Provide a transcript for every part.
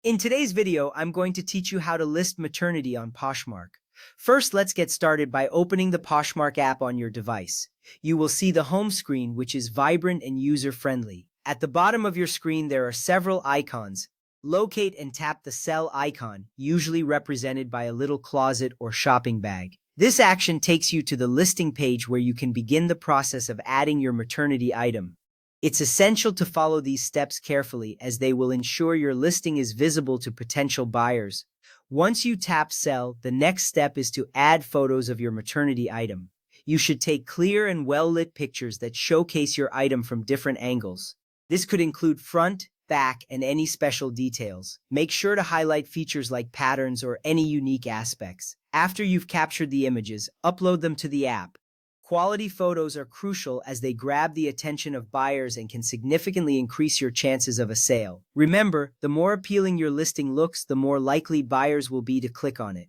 In today's video, I'm going to teach you how to list maternity on Poshmark. First, let's get started by opening the Poshmark app on your device. You will see the home screen, which is vibrant and user-friendly. At the bottom of your screen, there are several icons. Locate and tap the sell icon, usually represented by a little closet or shopping bag. This action takes you to the listing page where you can begin the process of adding your maternity item. It's essential to follow these steps carefully as they will ensure your listing is visible to potential buyers. Once you tap sell, the next step is to add photos of your maternity item. You should take clear and well-lit pictures that showcase your item from different angles. This could include front, back, and any special details. Make sure to highlight features like patterns or any unique aspects. After you've captured the images, upload them to the app. Quality photos are crucial as they grab the attention of buyers and can significantly increase your chances of a sale. Remember, the more appealing your listing looks, the more likely buyers will be to click on it.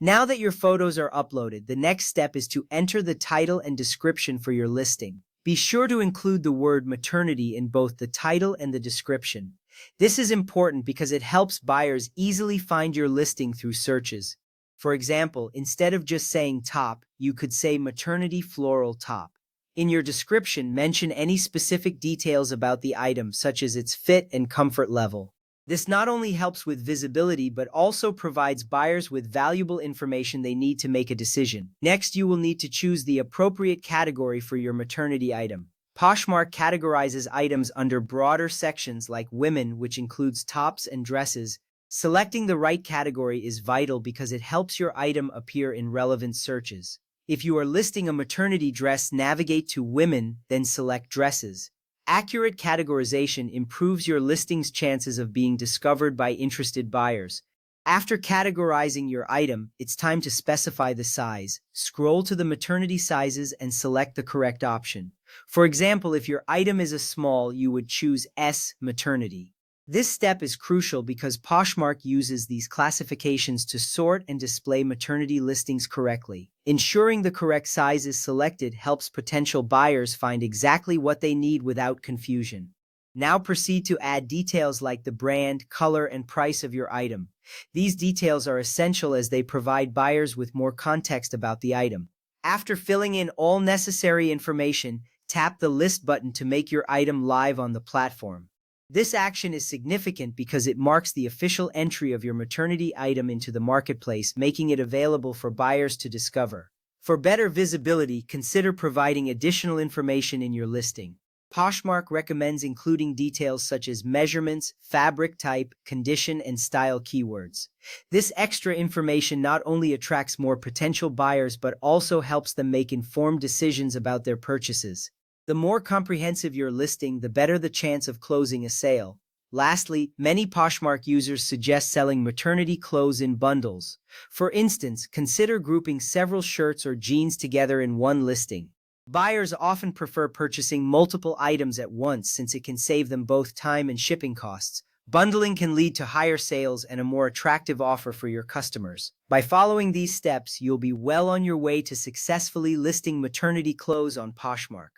Now that your photos are uploaded, the next step is to enter the title and description for your listing. Be sure to include the word maternity in both the title and the description. This is important because it helps buyers easily find your listing through searches. For example, instead of just saying top, you could say maternity floral top. In your description, mention any specific details about the item, such as its fit and comfort level. This not only helps with visibility, but also provides buyers with valuable information they need to make a decision. Next, you will need to choose the appropriate category for your maternity item. Poshmark categorizes items under broader sections like women, which includes tops and dresses. Selecting the right category is vital because it helps your item appear in relevant searches. If you are listing a maternity dress, navigate to women, then select dresses. Accurate categorization improves your listing's chances of being discovered by interested buyers. After categorizing your item, it's time to specify the size. Scroll to the maternity sizes and select the correct option. For example, if your item is a small, you would choose S maternity. This step is crucial because Poshmark uses these classifications to sort and display maternity listings correctly. Ensuring the correct size is selected helps potential buyers find exactly what they need without confusion. Now proceed to add details like the brand, color, and price of your item. These details are essential as they provide buyers with more context about the item. After filling in all necessary information, tap the List button to make your item live on the platform. This action is significant because it marks the official entry of your maternity item into the marketplace, making it available for buyers to discover. For better visibility, consider providing additional information in your listing. Poshmark recommends including details such as measurements, fabric type, condition, and style keywords. This extra information not only attracts more potential buyers but also helps them make informed decisions about their purchases. The more comprehensive your listing, the better the chance of closing a sale. Lastly, many Poshmark users suggest selling maternity clothes in bundles. For instance, consider grouping several shirts or jeans together in one listing. Buyers often prefer purchasing multiple items at once since it can save them both time and shipping costs. Bundling can lead to higher sales and a more attractive offer for your customers. By following these steps, you'll be well on your way to successfully listing maternity clothes on Poshmark.